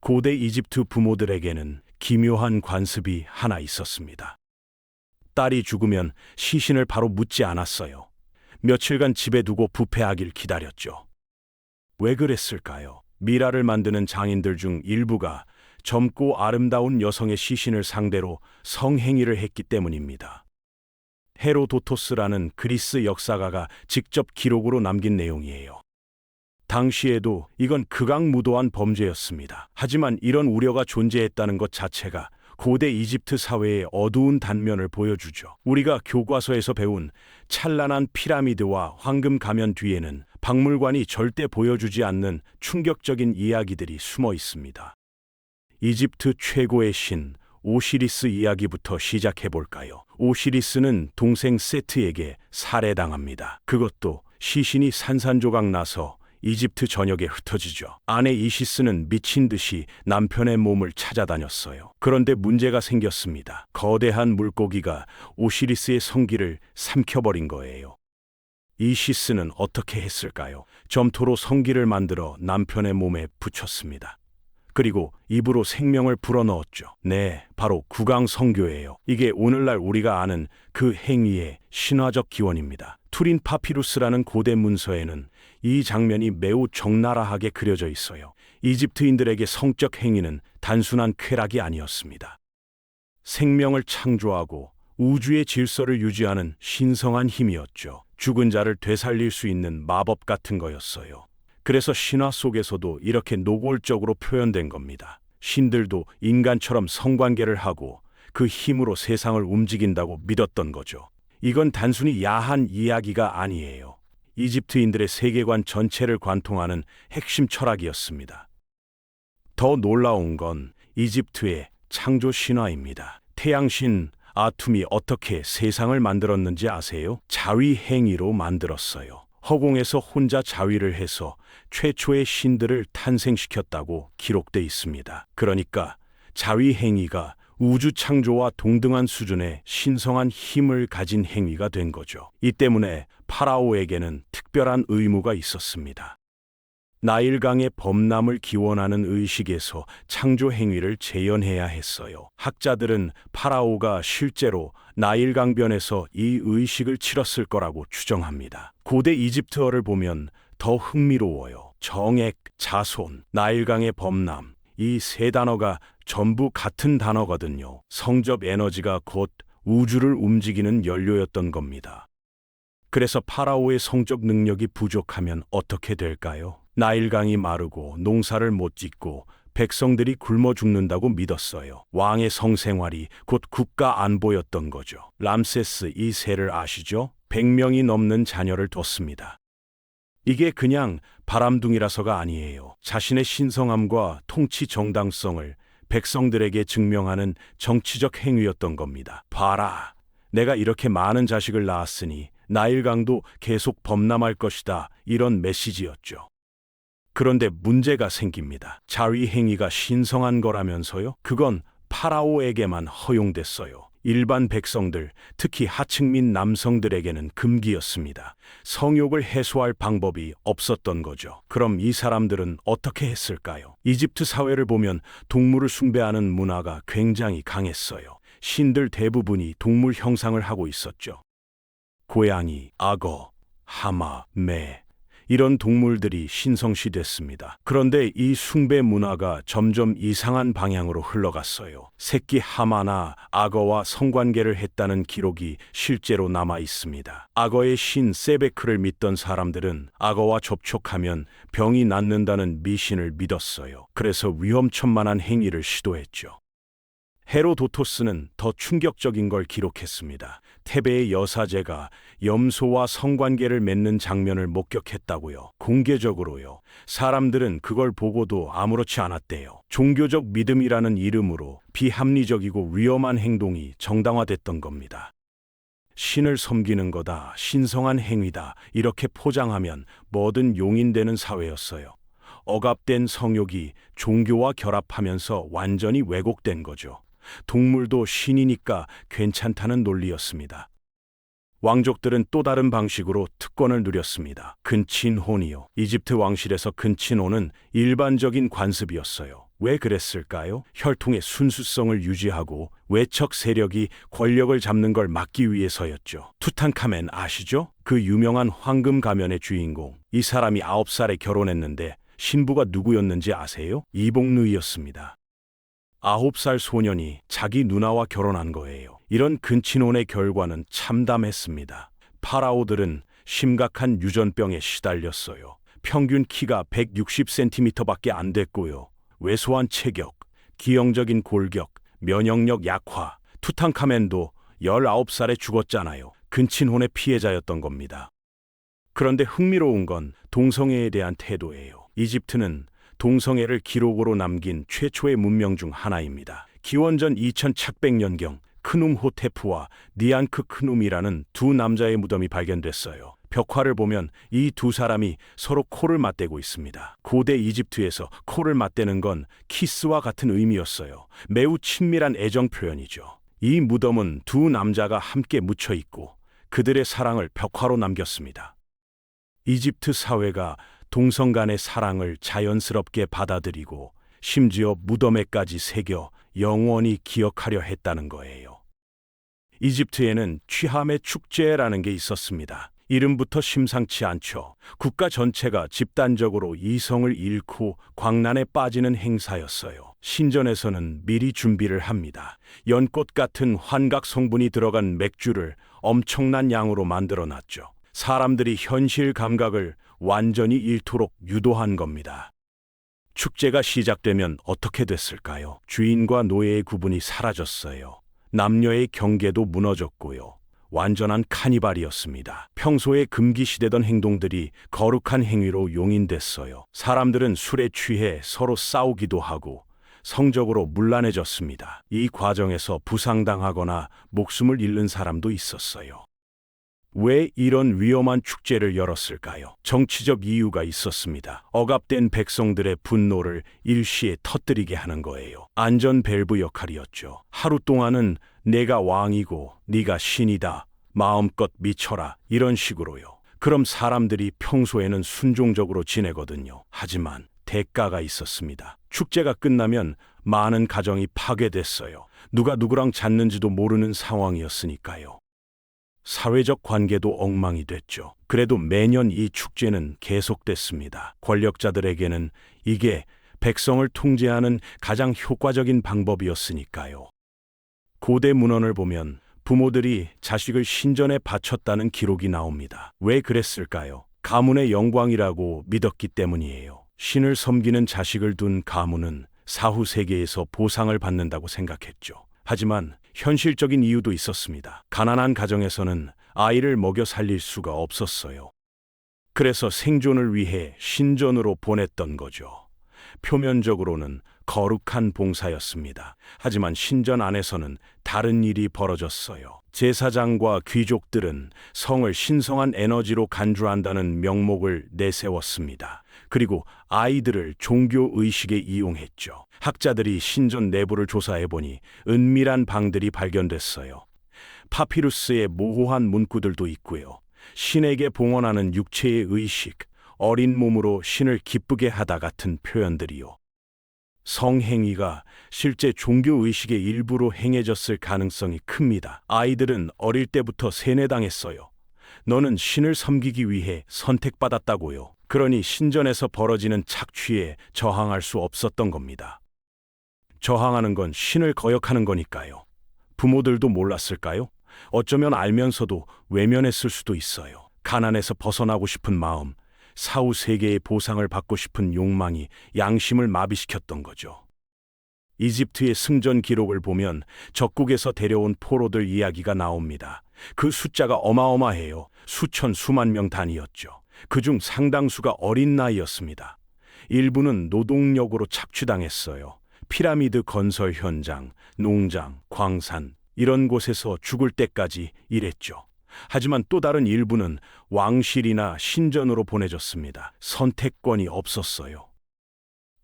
고대 이집트 부모들에게는 기묘한 관습이 하나 있었습니다. 딸이 죽으면 시신을 바로 묻지 않았어요. 며칠간 집에 두고 부패하길 기다렸죠. 왜 그랬을까요? 미라를 만드는 장인들 중 일부가 젊고 아름다운 여성의 시신을 상대로 성행위를 했기 때문입니다. 헤로도토스라는 그리스 역사가가 직접 기록으로 남긴 내용이에요. 당시에도 이건 극악무도한 범죄였습니다. 하지만 이런 우려가 존재했다는 것 자체가 고대 이집트 사회의 어두운 단면을 보여주죠. 우리가 교과서에서 배운 찬란한 피라미드와 황금 가면 뒤에는 박물관이 절대 보여주지 않는 충격적인 이야기들이 숨어 있습니다. 이집트 최고의 신 오시리스 이야기부터 시작해 볼까요? 오시리스는 동생 세트에게 살해당합니다. 그것도 시신이 산산조각 나서 이집트 전역에 흩어지죠. 아내 이시스는 미친 듯이 남편의 몸을 찾아다녔어요. 그런데 문제가 생겼습니다. 거대한 물고기가 오시리스의 성기를 삼켜버린 거예요. 이시스는 어떻게 했을까요? 점토로 성기를 만들어 남편의 몸에 붙였습니다. 그리고 입으로 생명을 불어넣었죠. 네, 바로 구강성교예요. 이게 오늘날 우리가 아는 그 행위의 신화적 기원입니다. 투린 파피루스라는 고대 문서에는 이 장면이 매우 적나라하게 그려져 있어요. 이집트인들에게 성적 행위는 단순한 쾌락이 아니었습니다. 생명을 창조하고 우주의 질서를 유지하는 신성한 힘이었죠. 죽은 자를 되살릴 수 있는 마법 같은 거였어요. 그래서 신화 속에서도 이렇게 노골적으로 표현된 겁니다. 신들도 인간처럼 성관계를 하고 그 힘으로 세상을 움직인다고 믿었던 거죠. 이건 단순히 야한 이야기가 아니에요. 이집트인들의 세계관 전체를 관통하는 핵심 철학이었습니다. 더 놀라운 건 이집트의 창조 신화입니다. 태양신 아툼이 어떻게 세상을 만들었는지 아세요? 자위 행위로 만들었어요. 허공에서 혼자 자위를 해서 최초의 신들을 탄생시켰다고 기록돼 있습니다. 그러니까 자위 행위가 우주 창조와 동등한 수준의 신성한 힘을 가진 행위가 된 거죠. 이 때문에 파라오에게는 특별한 의무가 있었습니다. 나일강의 범람을 기원하는 의식에서 창조 행위를 재현해야 했어요. 학자들은 파라오가 실제로 나일강변에서 이 의식을 치렀을 거라고 추정합니다. 고대 이집트어를 보면 더 흥미로워요. 정액, 자손, 나일강의 범람, 이 세 단어가 전부 같은 단어거든요. 성적 에너지가 곧 우주를 움직이는 연료였던 겁니다. 그래서 파라오의 성적 능력이 부족하면 어떻게 될까요? 나일강이 마르고 농사를 못 짓고 백성들이 굶어 죽는다고 믿었어요. 왕의 성생활이 곧 국가 안보였던 거죠. 람세스 2세를 아시죠? 100명이 넘는 자녀를 뒀습니다. 이게 그냥 바람둥이라서가 아니에요. 자신의 신성함과 통치 정당성을 백성들에게 증명하는 정치적 행위였던 겁니다. 봐라, 내가 이렇게 많은 자식을 낳았으니 나일강도 계속 범람할 것이다. 이런 메시지였죠. 그런데 문제가 생깁니다. 자위 행위가 신성한 거라면서요? 그건 파라오에게만 허용됐어요. 일반 백성들, 특히 하층민 남성들에게는 금기였습니다. 성욕을 해소할 방법이 없었던 거죠. 그럼 이 사람들은 어떻게 했을까요? 이집트 사회를 보면 동물을 숭배하는 문화가 굉장히 강했어요. 신들 대부분이 동물 형상을 하고 있었죠. 고양이, 악어, 하마, 매, 이런 동물들이 신성시됐습니다. 그런데 이 숭배 문화가 점점 이상한 방향으로 흘러갔어요. 새끼 하마나 악어와 성관계를 했다는 기록이 실제로 남아 있습니다. 악어의 신 세베크를 믿던 사람들은 악어와 접촉하면 병이 낫는다는 미신을 믿었어요. 그래서 위험천만한 행위를 시도했죠. 헤로도토스는 더 충격적인 걸 기록했습니다. 테베의 여사제가 염소와 성관계를 맺는 장면을 목격했다고요. 공개적으로요. 사람들은 그걸 보고도 아무렇지 않았대요. 종교적 믿음이라는 이름으로 비합리적이고 위험한 행동이 정당화됐던 겁니다. 신을 섬기는 거다, 신성한 행위다, 이렇게 포장하면 뭐든 용인되는 사회였어요. 억압된 성욕이 종교와 결합하면서 완전히 왜곡된 거죠. 동물도 신이니까 괜찮다는 논리였습니다. 왕족들은 또 다른 방식으로 특권을 누렸습니다. 근친혼이요. 이집트 왕실에서 근친혼은 일반적인 관습이었어요. 왜 그랬을까요? 혈통의 순수성을 유지하고 외척 세력이 권력을 잡는 걸 막기 위해서였죠. 투탕카멘 아시죠? 그 유명한 황금 가면의 주인공. 이 사람이 9살에 결혼했는데 신부가 누구였는지 아세요? 이복누이였습니다. 9살 소년이 자기 누나와 결혼한 거예요. 이런 근친혼의 결과는 참담했습니다. 파라오들은 심각한 유전병에 시달렸어요. 평균 키가 160cm밖에 안 됐고요. 왜소한 체격, 기형적인 골격, 면역력 약화. 투탕카멘도 19살에 죽었잖아요. 근친혼의 피해자였던 겁니다. 그런데 흥미로운 건 동성애에 대한 태도예요. 이집트는 동성애를 기록으로 남긴 최초의 문명 중 하나입니다. 기원전 2100년경 크눔호테프와 니안크 크눔이라는 두 남자의 무덤이 발견됐어요. 벽화를 보면 이 두 사람이 서로 코를 맞대고 있습니다. 고대 이집트에서 코를 맞대는 건 키스와 같은 의미였어요. 매우 친밀한 애정 표현이죠. 이 무덤은 두 남자가 함께 묻혀 있고 그들의 사랑을 벽화로 남겼습니다. 이집트 사회가 동성 간의 사랑을 자연스럽게 받아들이고 심지어 무덤에까지 새겨 영원히 기억하려 했다는 거예요. 이집트에는 취함의 축제라는 게 있었습니다. 이름부터 심상치 않죠. 국가 전체가 집단적으로 이성을 잃고 광란에 빠지는 행사였어요. 신전에서는 미리 준비를 합니다. 연꽃 같은 환각 성분이 들어간 맥주를 엄청난 양으로 만들어 놨죠. 사람들이 현실 감각을 완전히 잃도록 유도한 겁니다. 축제가 시작되면 어떻게 됐을까요? 주인과 노예의 구분이 사라졌어요. 남녀의 경계도 무너졌고요. 완전한 카니발이었습니다. 평소에 금기시되던 행동들이 거룩한 행위로 용인됐어요. 사람들은 술에 취해 서로 싸우기도 하고 성적으로 문란해졌습니다. 이 과정에서 부상당하거나 목숨을 잃는 사람도 있었어요. 왜 이런 위험한 축제를 열었을까요? 정치적 이유가 있었습니다. 억압된 백성들의 분노를 일시에 터뜨리게 하는 거예요. 안전 밸브 역할이었죠. 하루 동안은 내가 왕이고 네가 신이다. 마음껏 미쳐라. 이런 식으로요. 그럼 사람들이 평소에는 순종적으로 지내거든요. 하지만 대가가 있었습니다. 축제가 끝나면 많은 가정이 파괴됐어요. 누가 누구랑 잤는지도 모르는 상황이었으니까요. 사회적 관계도 엉망이 됐죠. 그래도 매년 이 축제는 계속됐습니다. 권력자들에게는 이게 백성을 통제하는 가장 효과적인 방법이었으니까요. 고대 문헌을 보면 부모들이 자식을 신전에 바쳤다는 기록이 나옵니다. 왜 그랬을까요? 가문의 영광이라고 믿었기 때문이에요. 신을 섬기는 자식을 둔 가문은 사후 세계에서 보상을 받는다고 생각했죠. 하지만 현실적인 이유도 있었습니다. 가난한 가정에서는 아이를 먹여 살릴 수가 없었어요. 그래서 생존을 위해 신전으로 보냈던 거죠. 표면적으로는 거룩한 봉사였습니다. 하지만 신전 안에서는 다른 일이 벌어졌어요. 제사장과 귀족들은 성을 신성한 에너지로 간주한다는 명목을 내세웠습니다. 그리고 아이들을 종교 의식에 이용했죠. 학자들이 신전 내부를 조사해보니 은밀한 방들이 발견됐어요. 파피루스의 모호한 문구들도 있고요. 신에게 봉헌하는 육체의 의식, 어린 몸으로 신을 기쁘게 하다 같은 표현들이요. 성행위가 실제 종교의식의 일부로 행해졌을 가능성이 큽니다. 아이들은 어릴 때부터 세뇌당했어요. 너는 신을 섬기기 위해 선택받았다고요. 그러니 신전에서 벌어지는 착취에 저항할 수 없었던 겁니다. 저항하는 건 신을 거역하는 거니까요. 부모들도 몰랐을까요? 어쩌면 알면서도 외면했을 수도 있어요. 가난에서 벗어나고 싶은 마음, 사후 세계의 보상을 받고 싶은 욕망이 양심을 마비시켰던 거죠. 이집트의 승전 기록을 보면 적국에서 데려온 포로들 이야기가 나옵니다. 그 숫자가 어마어마해요. 수천 수만 명 단위였죠. 그중 상당수가 어린 나이였습니다. 일부는 노동력으로 착취당했어요. 피라미드 건설 현장, 농장, 광산 이런 곳에서 죽을 때까지 일했죠. 하지만 또 다른 일부는 왕실이나 신전으로 보내졌습니다. 선택권이 없었어요.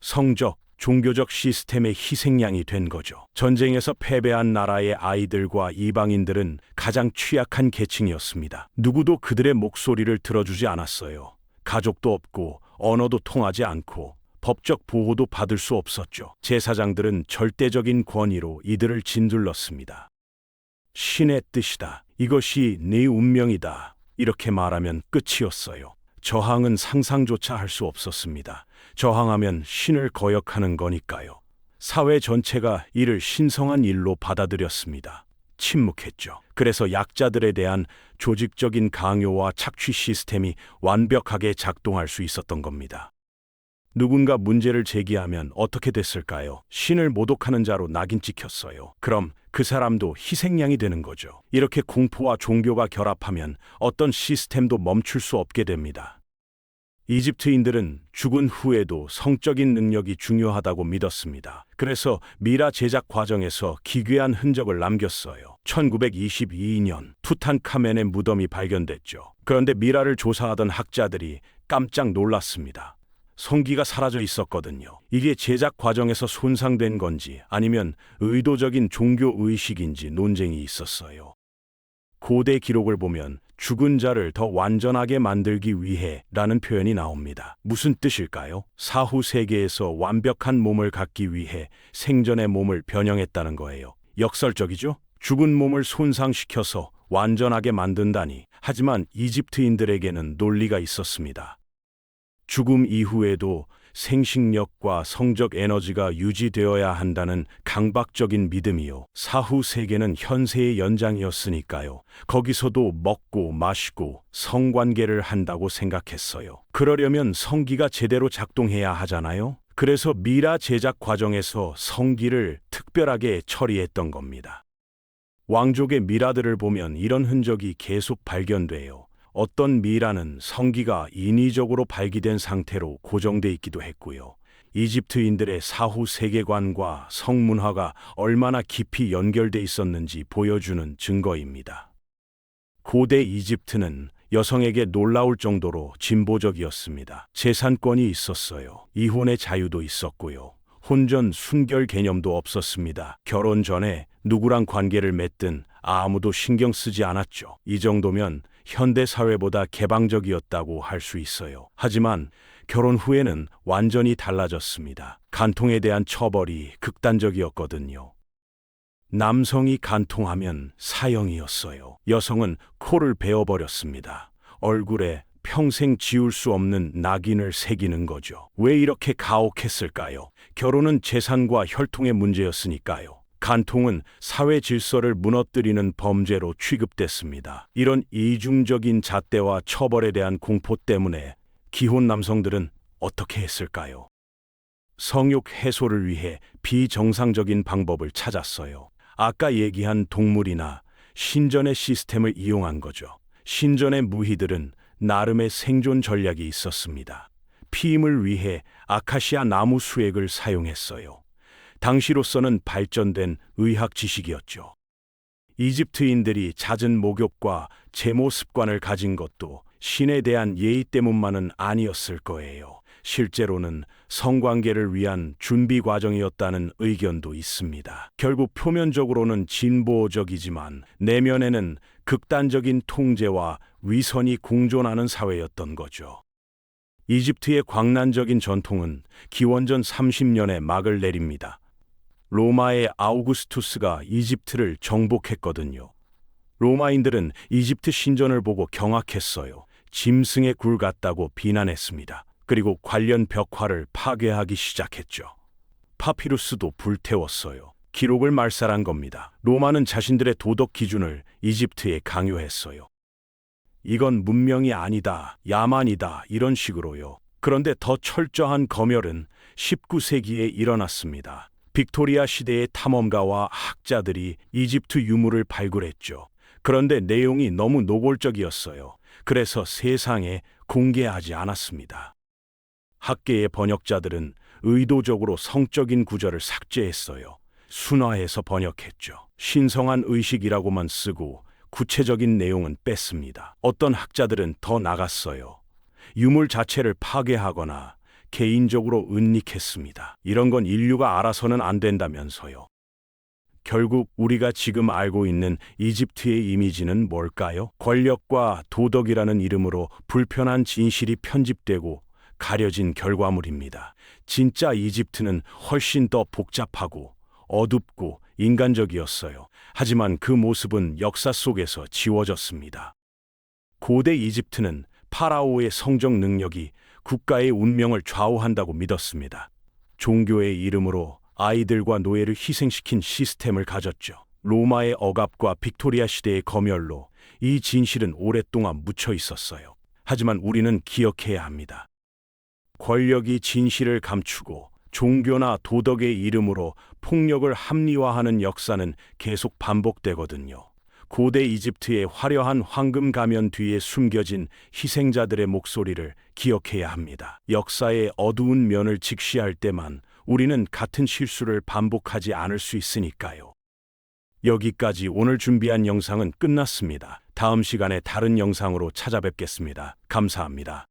성적, 종교적 시스템의 희생양이 된 거죠. 전쟁에서 패배한 나라의 아이들과 이방인들은 가장 취약한 계층이었습니다. 누구도 그들의 목소리를 들어주지 않았어요. 가족도 없고 언어도 통하지 않고 법적 보호도 받을 수 없었죠. 제사장들은 절대적인 권위로 이들을 짓눌렀습니다. 신의 뜻이다. 이것이 네 운명이다. 이렇게 말하면 끝이었어요. 저항은 상상조차 할 수 없었습니다. 저항하면 신을 거역하는 거니까요. 사회 전체가 이를 신성한 일로 받아들였습니다. 침묵했죠. 그래서 약자들에 대한 조직적인 강요와 착취 시스템이 완벽하게 작동할 수 있었던 겁니다. 누군가 문제를 제기하면 어떻게 됐을까요? 신을 모독하는 자로 낙인 찍혔어요. 그럼 그 사람도 희생양이 되는 거죠. 이렇게 공포와 종교가 결합하면 어떤 시스템도 멈출 수 없게 됩니다. 이집트인들은 죽은 후에도 성적인 능력이 중요하다고 믿었습니다. 그래서 미라 제작 과정에서 기괴한 흔적을 남겼어요. 1922년 투탄카멘의 무덤이 발견됐죠. 그런데 미라를 조사하던 학자들이 깜짝 놀랐습니다. 성기가 사라져 있었거든요. 이게 제작 과정에서 손상된 건지 아니면 의도적인 종교 의식인지 논쟁이 있었어요. 고대 기록을 보면 죽은 자를 더 완전하게 만들기 위해 라는 표현이 나옵니다. 무슨 뜻일까요? 사후 세계에서 완벽한 몸을 갖기 위해 생전의 몸을 변형했다는 거예요. 역설적이죠? 죽은 몸을 손상시켜서 완전하게 만든다니. 하지만 이집트인들에게는 논리가 있었습니다. 죽음 이후에도 생식력과 성적 에너지가 유지되어야 한다는 강박적인 믿음이요. 사후 세계는 현세의 연장이었으니까요. 거기서도 먹고 마시고 성관계를 한다고 생각했어요. 그러려면 성기가 제대로 작동해야 하잖아요. 그래서 미라 제작 과정에서 성기를 특별하게 처리했던 겁니다. 왕족의 미라들을 보면 이런 흔적이 계속 발견돼요. 어떤 미라는 성기가 인위적으로 발기된 상태로 고정돼 있기도 했고요. 이집트인들의 사후 세계관과 성문화가 얼마나 깊이 연결돼 있었는지 보여주는 증거입니다. 고대 이집트는 여성에게 놀라울 정도로 진보적이었습니다. 재산권이 있었어요. 이혼의 자유도 있었고요. 혼전 순결 개념도 없었습니다. 결혼 전에 누구랑 관계를 맺든 아무도 신경 쓰지 않았죠. 이 정도면 현대 사회보다 개방적이었다고 할 수 있어요. 하지만 결혼 후에는 완전히 달라졌습니다. 간통에 대한 처벌이 극단적이었거든요. 남성이 간통하면 사형이었어요. 여성은 코를 베어버렸습니다. 얼굴에 평생 지울 수 없는 낙인을 새기는 거죠. 왜 이렇게 가혹했을까요? 결혼은 재산과 혈통의 문제였으니까요. 간통은 사회 질서를 무너뜨리는 범죄로 취급됐습니다. 이런 이중적인 잣대와 처벌에 대한 공포 때문에 기혼 남성들은 어떻게 했을까요? 성욕 해소를 위해 비정상적인 방법을 찾았어요. 아까 얘기한 동물이나 신전의 시스템을 이용한 거죠. 신전의 무희들은 나름의 생존 전략이 있었습니다. 피임을 위해 아카시아 나무 수액을 사용했어요. 당시로서는 발전된 의학 지식이었죠. 이집트인들이 잦은 목욕과 제모 습관을 가진 것도 신에 대한 예의 때문만은 아니었을 거예요. 실제로는 성관계를 위한 준비 과정이었다는 의견도 있습니다. 결국 표면적으로는 진보적이지만 내면에는 극단적인 통제와 위선이 공존하는 사회였던 거죠. 이집트의 광란적인 전통은 기원전 30년에 막을 내립니다. 로마의 아우구스투스가 이집트를 정복했거든요. 로마인들은 이집트 신전을 보고 경악했어요. 짐승의 굴 같다고 비난했습니다. 그리고 관련 벽화를 파괴하기 시작했죠. 파피루스도 불태웠어요. 기록을 말살한 겁니다. 로마는 자신들의 도덕 기준을 이집트에 강요했어요. 이건 문명이 아니다, 야만이다 이런 식으로요. 그런데 더 철저한 검열은 19세기에 일어났습니다. 빅토리아 시대의 탐험가와 학자들이 이집트 유물을 발굴했죠. 그런데 내용이 너무 노골적이었어요. 그래서 세상에 공개하지 않았습니다. 학계의 번역자들은 의도적으로 성적인 구절을 삭제했어요. 순화해서 번역했죠. 신성한 의식이라고만 쓰고 구체적인 내용은 뺐습니다. 어떤 학자들은 더 나갔어요. 유물 자체를 파괴하거나 개인적으로 은닉했습니다. 이런 건 인류가 알아서는 안 된다면서요. 결국 우리가 지금 알고 있는 이집트의 이미지는 뭘까요? 권력과 도덕이라는 이름으로 불편한 진실이 편집되고 가려진 결과물입니다. 진짜 이집트는 훨씬 더 복잡하고 어둡고 인간적이었어요. 하지만 그 모습은 역사 속에서 지워졌습니다. 고대 이집트는 파라오의 성적 능력이 국가의 운명을 좌우한다고 믿었습니다. 종교의 이름으로 아이들과 노예를 희생시킨 시스템을 가졌죠. 로마의 억압과 빅토리아 시대의 검열로 이 진실은 오랫동안 묻혀 있었어요. 하지만 우리는 기억해야 합니다. 권력이 진실을 감추고 종교나 도덕의 이름으로 폭력을 합리화하는 역사는 계속 반복되거든요. 고대 이집트의 화려한 황금 가면 뒤에 숨겨진 희생자들의 목소리를 기억해야 합니다. 역사의 어두운 면을 직시할 때만 우리는 같은 실수를 반복하지 않을 수 있으니까요. 여기까지 오늘 준비한 영상은 끝났습니다. 다음 시간에 다른 영상으로 찾아뵙겠습니다. 감사합니다.